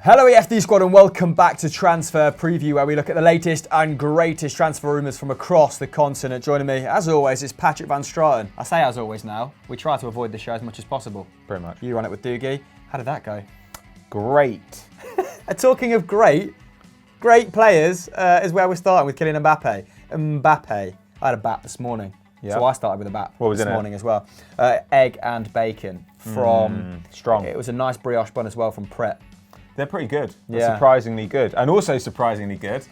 Hello EFD squad and welcome back to Transfer Preview, where we look at the latest and greatest transfer rumours from across the continent. Joining me, as always, is Patrick Van Straten. I say as always now, we try to avoid the show as much as possible. Pretty much. You run it with Doogie. How did that go? Great. Talking of great players is where we're starting with Kylian Mbappe. Mbappe. I had a bat this morning. Yep. So I started with a bat this morning as well. Egg and bacon from... strong. It was a nice brioche bun as well from Pret. They're pretty good. They're surprisingly good. And also surprisingly good.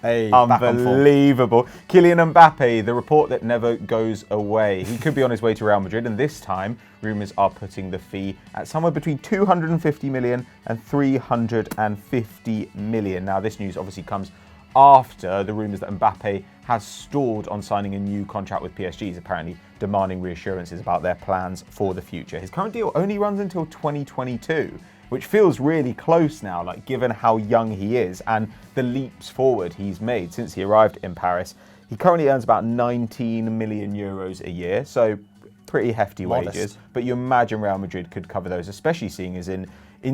Hey, unbelievable. Kylian Mbappe, the report that never goes away. He could be on his way to Real Madrid, and this time, rumours are putting the fee at somewhere between 250 million and 350 million. Now, this news obviously comes after the rumours that Mbappe has stalled on signing a new contract with PSG. He's apparently demanding reassurances about their plans for the future. His current deal only runs until 2022. Which feels really close now, like given how young he is and the leaps forward he's made since he arrived in Paris. He currently earns about 19 million euros a year, so pretty hefty wages. But you imagine Real Madrid could cover those, especially seeing as in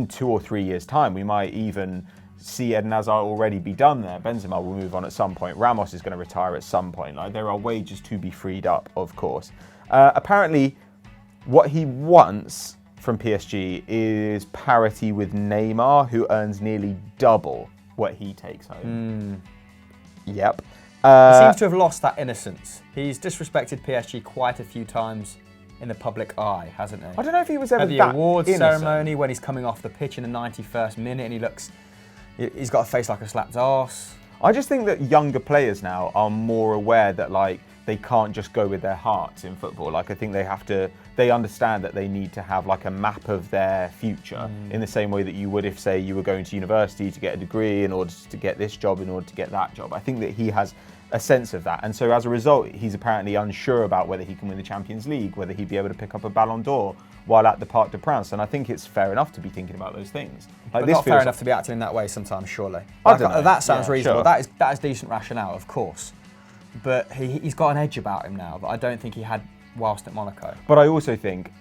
2 or 3 years' time, we might even see Eden Hazard already be done there. Benzema will move on at some point. Ramos is going to retire at some point. Like, there are wages to be freed up, of course. Apparently, what he wants from PSG is parity with Neymar, who earns nearly double what he takes home. Yep. He seems to have lost that innocence. He's disrespected PSG quite a few times in the public eye, hasn't he? I don't know if he was ever at the awards ceremony when he's coming off the pitch in the 91st minute and he's got a face like a slapped arse. I just think that younger players now are more aware that they can't just go with their hearts in football. Like, I think they understand that they need to have like a map of their future in the same way that you would if, say, you were going to university to get a degree in order to get this job, in order to get that job. I think that he has a sense of that. And so as a result, he's apparently unsure about whether he can win the Champions League, whether he'd be able to pick up a Ballon d'Or while at the Parc des Princes. And I think it's fair enough to be thinking about those things. But not fair enough to be acting in that way sometimes, surely. I don't know. That sounds reasonable. Sure. That is decent rationale, of course. But he's got an edge about him now that I don't think he had whilst at Monaco. But I also think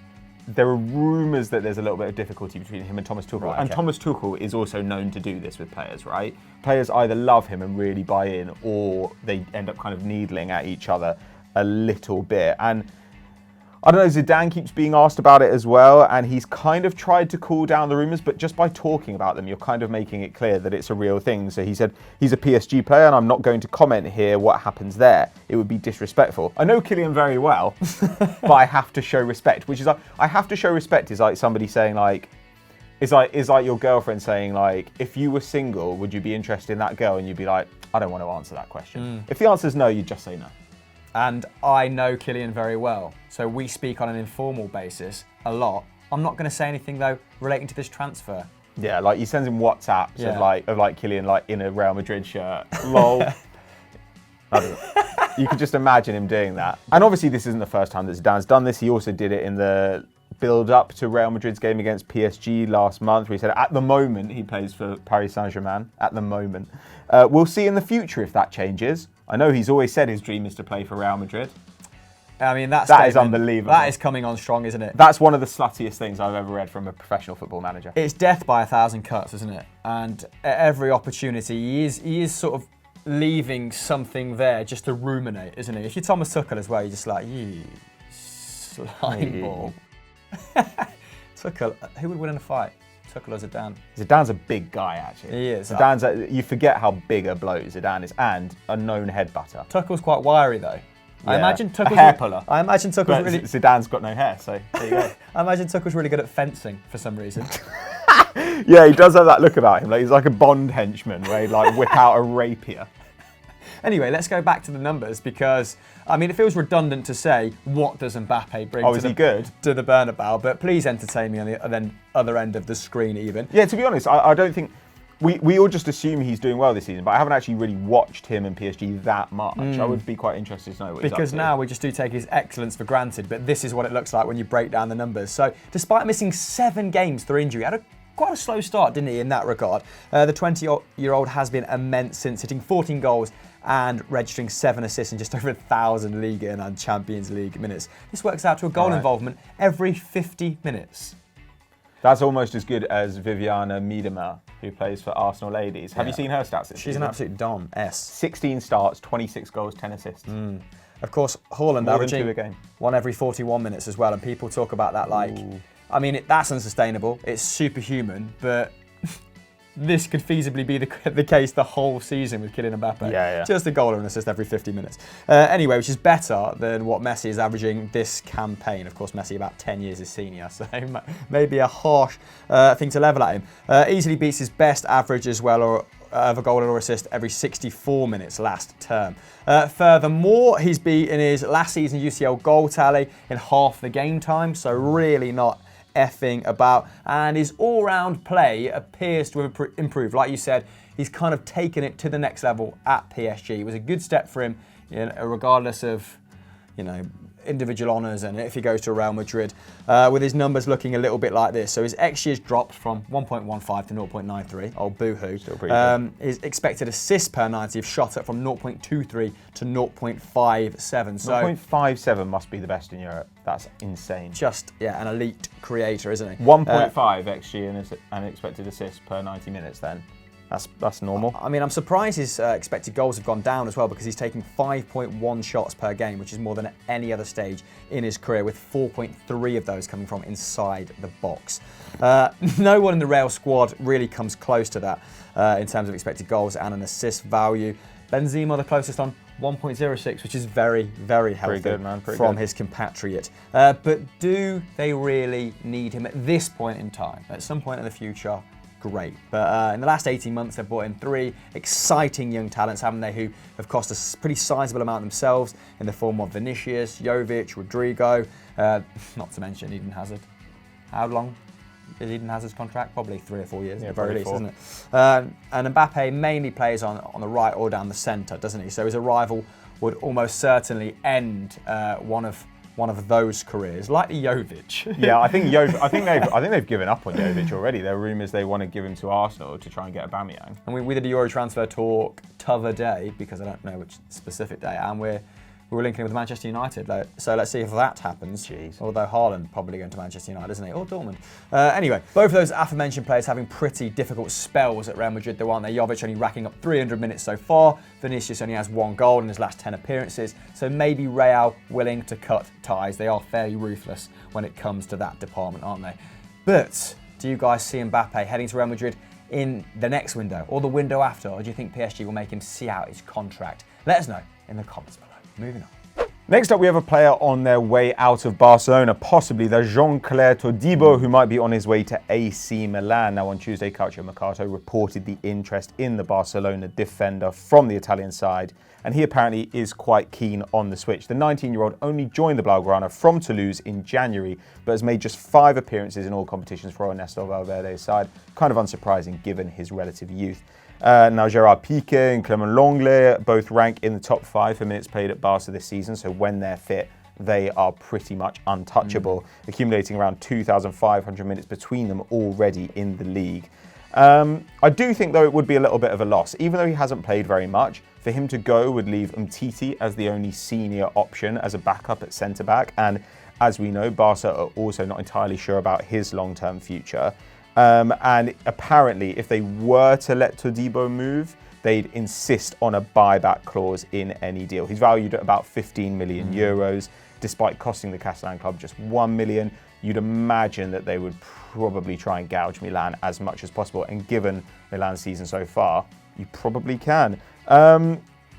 there are rumours that there's a little bit of difficulty between him and Thomas Tuchel. Right, and Thomas Tuchel is also known to do this with players, right? Players either love him and really buy in, or they end up kind of needling at each other a little bit. And I don't know, Zidane keeps being asked about it as well, and he's kind of tried to cool down the rumours, but just by talking about them, you're kind of making it clear that it's a real thing. So he said, he's a PSG player, and I'm not going to comment here what happens there. It would be disrespectful. I know Kylian very well, but I have to show respect, which is like, I have to show respect is like somebody saying like, is like your girlfriend saying like, if you were single, would you be interested in that girl? And you'd be like, I don't want to answer that question. If the answer is no, you'd just say no. And I know Kylian very well, so we speak on an informal basis a lot. I'm not going to say anything though relating to this transfer. Yeah, like he sends him WhatsApps of like Kylian like in a Real Madrid shirt. Lol. I don't know. You could just imagine him doing that. And obviously this isn't the first time that Zidane's done this. He also did it in the build-up to Real Madrid's game against PSG last month, where he said at the moment he plays for Paris Saint-Germain. At the moment. We'll see in the future if that changes. I know he's always said his dream is to play for Real Madrid. I mean, that is unbelievable. That is coming on strong, isn't it? That's one of the sluttiest things I've ever read from a professional football manager. It's death by 1,000 cuts, isn't it? And at every opportunity, he is sort of leaving something there just to ruminate, isn't he? If you're Thomas Tuchel as well, you're just like, you slime ball. Tuchel, who would win in a fight? Tuchel or Zidane? Zidane's a big guy, actually. He is. You forget how big a blow Zidane is, and a known headbutter. Tuchel's quite wiry, though. Yeah. I imagine Tuchel's a hair puller. I imagine Tuchel's really. Zidane's got no hair, so there you go. I imagine Tuchel's really good at fencing for some reason. Yeah, he does have that look about him. Like he's like a Bond henchman, where he'd like whip out a rapier. Anyway, let's go back to the numbers because, I mean, it feels redundant to say, what does Mbappe bring to the Bernabeu? But please entertain me on the other end of the screen even. Yeah, to be honest, I don't think... We all just assume he's doing well this season, but I haven't actually really watched him and PSG that much. I would be quite interested to know what he's up to. Because now we just do take his excellence for granted, but this is what it looks like when you break down the numbers. So, despite missing 7 games through injury, had quite a slow start, didn't he, in that regard? The 20-year-old has been immense since hitting 14 goals and registering 7 assists in just over 1,000 Liga and Champions League minutes. This works out to a goal involvement every 50 minutes. That's almost as good as Viviana Miedema, who plays for Arsenal Ladies. Have you seen her stats this She's season? an absolute Dom. 16 starts, 26 goals, 10 assists. Of course, Haaland More than averaging 2 a game. one every 41 minutes as well, and people talk about that like, I mean, that's unsustainable. It's superhuman, but this could feasibly be the case the whole season with Kylian Mbappe. Yeah. Just a goal or an assist every 50 minutes. Anyway, which is better than what Messi is averaging this campaign. Of course, Messi about 10 years his senior, so maybe a harsh thing to level at him. Easily beats his best average as well, or of a goal or assist every 64 minutes last term. Furthermore, he's beaten his last season UCL goal tally in half the game time, so really not effing about, and his all-round play appears to have improved. Like you said, he's kind of taken it to the next level at PSG. It was a good step for him, regardless of, individual honours, and if he goes to Real Madrid, with his numbers looking a little bit like this. So his XG has dropped from 1.15 to 0.93. Oh, boo-hoo. Still pretty good. His expected assists per 90 have shot up from 0.23 to 0.57. So 0.57 must be the best in Europe. That's insane. Just, an elite creator, isn't he? 1.5 XG and expected assists per 90 minutes then. That's normal. I mean, I'm surprised his expected goals have gone down as well, because he's taking 5.1 shots per game, which is more than at any other stage in his career, with 4.3 of those coming from inside the box. No one in the Real squad really comes close to that in terms of expected goals and an assist value. Benzema the closest on 1.06, which is very, very healthy from his compatriot. But do they really need him at this point in time? At some point in the future, great. But in the last 18 months, they've brought in 3 exciting young talents, haven't they, who have cost a pretty sizable amount themselves in the form of Vinicius, Jovic, Rodrigo, not to mention Eden Hazard. How long is Eden Hazard's contract? Probably 3 or 4 years at the very least, isn't it? And Mbappe mainly plays on the right or down the centre, doesn't he? So his arrival would almost certainly end one of those careers, like Jovic. Yeah, I think they've given up on Jovic already. There are rumours they want to give him to Arsenal to try and get Aubameyang. And we did a Euro transfer talk t'other day, because I don't know which specific day, and we were linking it with Manchester United. So let's see if that happens. Jeez. Although Haaland probably going to Manchester United, isn't he? Or Dortmund. Anyway, both of those aforementioned players having pretty difficult spells at Real Madrid, though, aren't they? Jovic only racking up 300 minutes so far. Vinicius only has 1 goal in his last 10 appearances. So maybe Real willing to cut ties. They are fairly ruthless when it comes to that department, aren't they? But do you guys see Mbappe heading to Real Madrid in the next window or the window after? Or do you think PSG will make him see out his contract? Let us know in the comments below. Moving on. Next up, we have a player on their way out of Barcelona, possibly the Jean-Claire Todibo, who might be on his way to AC Milan. Now, on Tuesday, Calcio Mercato reported the interest in the Barcelona defender from the Italian side, and he apparently is quite keen on the switch. The 19-year-old only joined the Blaugrana from Toulouse in January, but has made just 5 appearances in all competitions for Ernesto Valverde's side. Kind of unsurprising given his relative youth. Now, Gerard Piqué and Clement Lenglet both rank in the top 5 for minutes played at Barca this season, so when they're fit, they are pretty much untouchable, accumulating around 2,500 minutes between them already in the league. I do think, though, it would be a little bit of a loss. Even though he hasn't played very much, for him to go would leave Umtiti as the only senior option as a backup at centre-back, and as we know, Barca are also not entirely sure about his long-term future. And apparently, if they were to let Todibo move, they'd insist on a buyback clause in any deal. He's valued at about 15 million euros, despite costing the Catalan club just 1 million. You'd imagine that they would probably try and gouge Milan as much as possible. And given Milan's season so far, you probably can.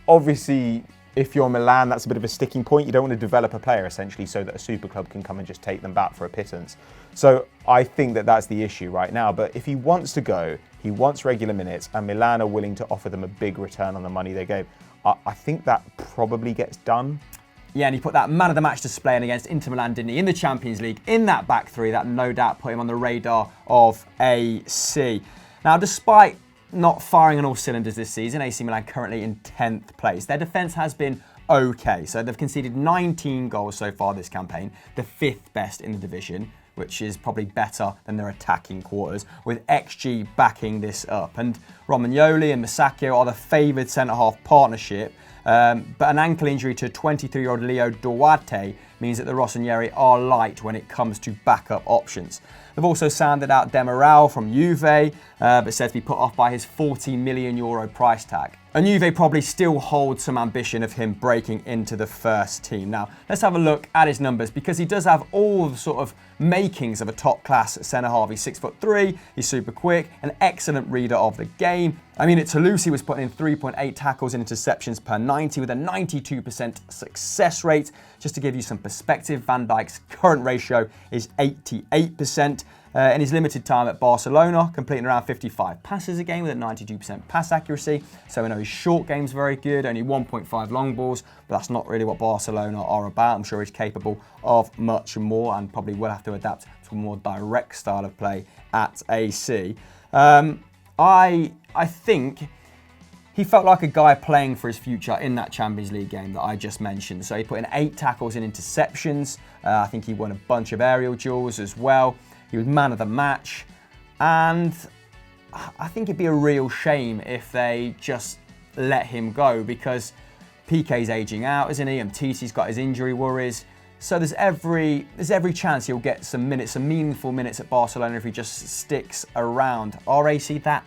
Obviously, if you're Milan, that's a bit of a sticking point. You don't want to develop a player, essentially, so that a super club can come and just take them back for a pittance. So I think that that's the issue right now. But if he wants to go, he wants regular minutes, and Milan are willing to offer them a big return on the money they gave, I think that probably gets done. Yeah, and he put that man of the match display in against Inter Milan, didn't he, in the Champions League, in that back 3, that no doubt put him on the radar of AC. Now, despite not firing on all cylinders this season, AC Milan currently in 10th place. Their defence has been okay, so they've conceded 19 goals so far this campaign, the 5th best in the division, which is probably better than their attacking quarters, with XG backing this up. And Romagnoli and Masaccio are the favoured centre-half partnership, but an ankle injury to 23-year-old Leo Duarte means that the Rossoneri are light when it comes to backup options. They've also sounded out Demiral from Juve, but said to be put off by his €40 million price tag. And Juve probably still holds some ambition of him breaking into the first team. Now, let's have a look at his numbers, because he does have all the sort of makings of a top-class centre-half. He's 6'3", he's super quick, an excellent reader of the game. I mean, at Toulouse, he was putting in 3.8 tackles and interceptions per 90 with a 92% success rate. Just to give you some perspective, Van Dijk's current ratio is 88%. In his limited time at Barcelona, completing around 55 passes a game with a 92% pass accuracy. So we know his short game's very good, only 1.5 long balls, but that's not really what Barcelona are about. I'm sure he's capable of much more and probably will have to adapt to a more direct style of play at AC. I think he felt like a guy playing for his future in that Champions League game that I just mentioned. So he put in 8 tackles and interceptions. I think he won a bunch of aerial duels as well. He was man of the match, and I think it'd be a real shame if they just let him go, because Piqué's aging out, isn't he? And Titi's got his injury worries. So there's every chance he'll get some minutes, some meaningful minutes at Barcelona if he just sticks around. Are AC that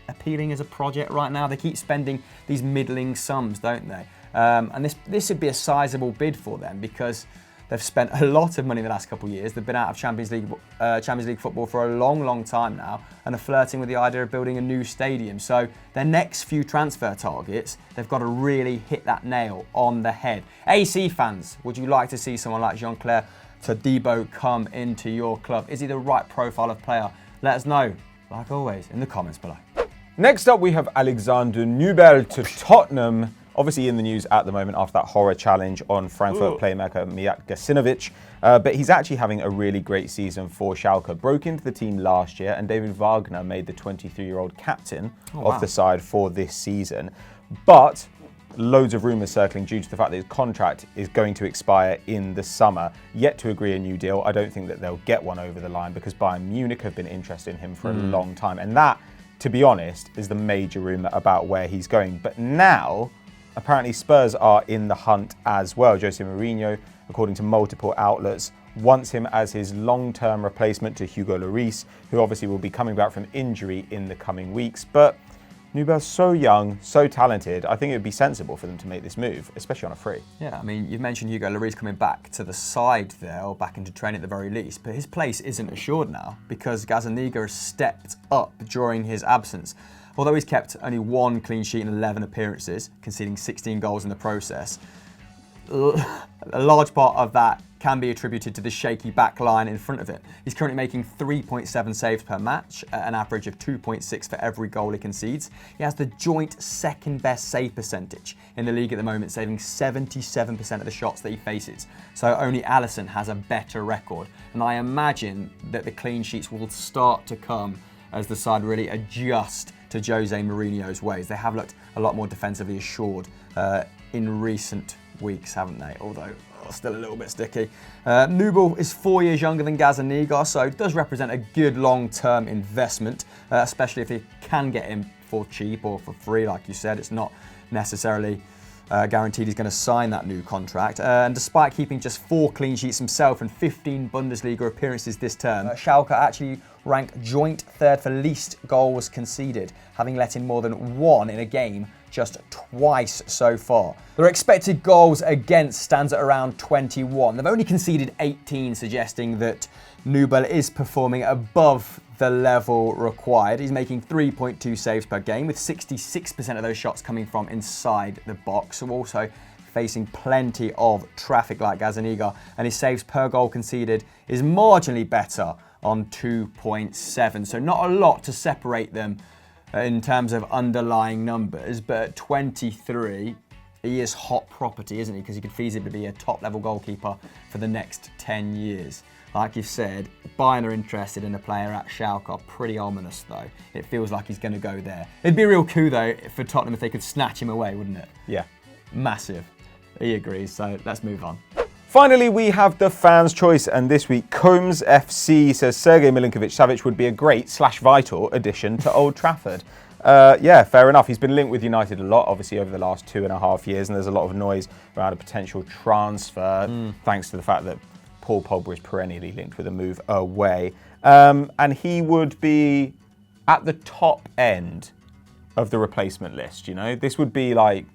appealing as a project right now? They keep spending these middling sums, don't they? And this would be a sizable bid for them, because they've spent a lot of money in the last couple of years. They've been out of Champions League football for a long, long time now, and are flirting with the idea of building a new stadium. So their next few transfer targets, they've got to really hit that nail on the head. AC fans, would you like to see someone like Jean-Claire Todibo come into your club? Is he the right profile of player? Let us know, like always, in the comments below. Next up, we have Alexander Nubel to Tottenham. Obviously in the news at the moment after that horror challenge on Frankfurt playmaker Mijat Gacinovic. But he's actually having a really great season for Schalke. Broke into the team last year, and David Wagner made the 23-year-old captain of the side for this season. But loads of rumours circling due to the fact that his contract is going to expire in the summer. Yet to agree a new deal. I don't think that they'll get one over the line, because Bayern Munich have been interested in him for a long time. And that, to be honest, is the major rumour about where he's going. But now, apparently Spurs are in the hunt as well. Jose Mourinho, according to multiple outlets, wants him as his long-term replacement to Hugo Lloris, who obviously will be coming back from injury in the coming weeks. But Nubel's so young, so talented, I think it would be sensible for them to make this move, especially on a free. Yeah, I mean, you've mentioned Hugo Lloris coming back to the side there, or back into training at the very least, but his place isn't assured now, because Gazzaniga has stepped up during his absence. Although he's kept only 1 clean sheet in 11 appearances, conceding 16 goals in the process, a large part of that can be attributed to the shaky back line in front of it. He's currently making 3.7 saves per match, at an average of 2.6 for every goal he concedes. He has the joint second best save percentage in the league at the moment, saving 77% of the shots that he faces. So only Alisson has a better record. And I imagine that the clean sheets will start to come as the side really adjust to Jose Mourinho's ways. They have looked a lot more defensively assured in recent weeks, haven't they? Although still a little bit sticky. Nubel is 4 years younger than Gazzaniga, so it does represent a good long-term investment, especially if they can get him for cheap or for free, like you said. It's not necessarily guaranteed he's going to sign that new contract. And despite keeping just 4 clean sheets himself and 15 Bundesliga appearances this term, Schalke actually rank joint third for least goals conceded, having let in more than 1 in a game just twice so far. Their expected goals against stands at around 21. They've only conceded 18, suggesting that Nubel is performing above the level required. He's making 3.2 saves per game, with 66% of those shots coming from inside the box. So also facing plenty of traffic like Gazzaniga, and his saves per goal conceded is marginally better on 2.7. So not a lot to separate them in terms of underlying numbers, but at 23, he is hot property, isn't he? Because he could feasibly be a top-level goalkeeper for the next 10 years. Like you've said, Bayern are interested in a player at Schalke. Pretty ominous, though. It feels like he's going to go there. It'd be a real coup, though, for Tottenham if they could snatch him away, wouldn't it? Yeah. Massive. He agrees, so let's move on. Finally, we have the fans' choice, and this week, Combs FC says Sergej Milinkovic-Savic would be a great / vital addition to Old Trafford. Yeah, fair enough. He's been linked with United a lot, obviously, over the last 2.5 years, and there's a lot of noise around a potential transfer, thanks to the fact that Paul Pogba is perennially linked with a move away. And he would be at the top end of the replacement list, you know? This would be like,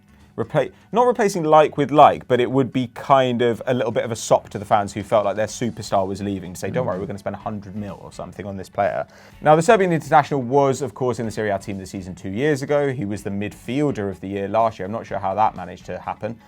not replacing like with like, but it would be kind of a little bit of a sop to the fans who felt like their superstar was leaving to say, don't worry, we're going to spend 100 mil or something on this player. Now, the Serbian international was, of course, in the Serie A team this season 2 years ago. He was the midfielder of the year last year. I'm not sure how that managed to happen.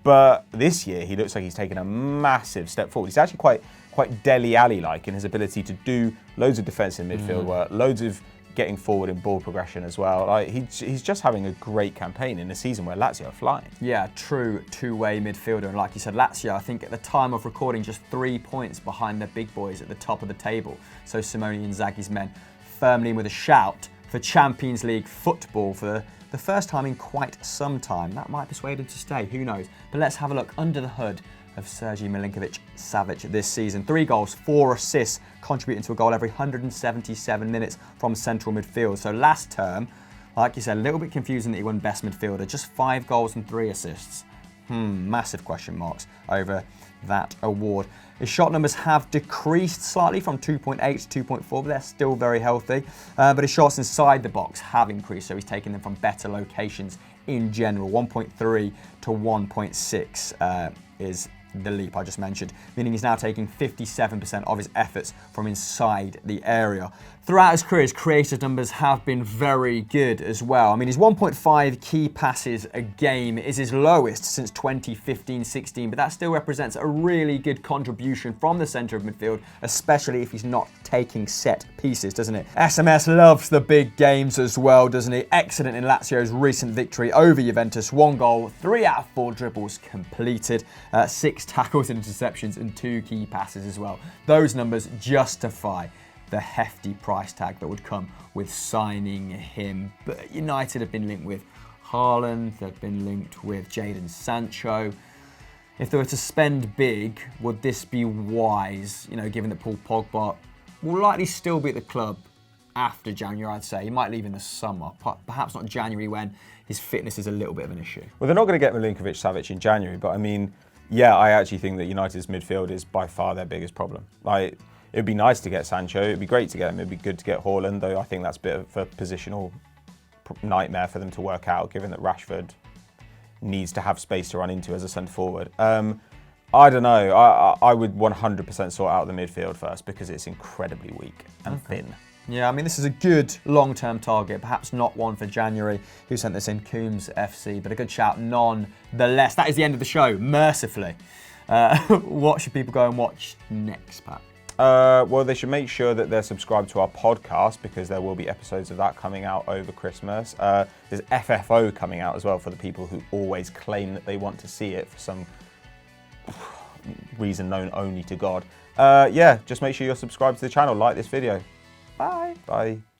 But this year, he looks like he's taken a massive step forward. He's actually quite Dele Alli-like in his ability to do loads of defensive midfield work, loads of getting forward in ball progression as well. Like, he's just having a great campaign in a season where Lazio are flying. Yeah, true two-way midfielder. And like you said, Lazio, I think at the time of recording, just 3 points behind the big boys at the top of the table. So Simone Inzaghi's men firmly in with a shout for Champions League football for the first time in quite some time. That might persuade him to stay, who knows. But let's have a look under the hood of Sergej Milinkovic-Savic this season. 3 goals, 4 assists, contributing to a goal every 177 minutes from central midfield. So last term, like you said, a little bit confusing that he won best midfielder. Just 5 goals and 3 assists. Massive question marks over that award. His shot numbers have decreased slightly from 2.8 to 2.4, but they're still very healthy. But his shots inside the box have increased, so he's taking them from better locations in general. 1.3 to 1.6 is the leap I just mentioned, meaning he's now taking 57% of his efforts from inside the area. Throughout his career, his creative numbers have been very good as well. I mean, his 1.5 key passes a game is his lowest since 2015-16, but that still represents a really good contribution from the centre of midfield, especially if he's not taking set pieces, doesn't it? SMS loves the big games as well, doesn't he? Excellent in Lazio's recent victory over Juventus. 1 goal, 3 out of 4 dribbles completed, 6 tackles and interceptions, and 2 key passes as well. Those numbers justify the hefty price tag that would come with signing him. But United have been linked with Haaland, they've been linked with Jadon Sancho. If they were to spend big, would this be wise, you know, given that Paul Pogba will likely still be at the club after January, I'd say. He might leave in the summer, perhaps not January when his fitness is a little bit of an issue. Well, they're not going to get Milinkovic-Savic in January, but I mean, yeah, I actually think that United's midfield is by far their biggest problem. Like, it would be nice to get Sancho, it would be great to get him, it would be good to get Haaland, though I think that's a bit of a positional nightmare for them to work out, given that Rashford needs to have space to run into as a centre-forward. I don't know, I would 100% sort out the midfield first because it's incredibly weak and thin. Yeah, I mean, this is a good long-term target, perhaps not one for January. Who sent this in? Coombs FC, but a good shout nonetheless. That is the end of the show, mercifully. What should people go and watch next, Pat? Well, they should make sure that they're subscribed to our podcast because there will be episodes of that coming out over Christmas. There's FFO coming out as well for the people who always claim that they want to see it for some reason known only to God. Yeah, just make sure you're subscribed to the channel, like this video. Bye. Bye.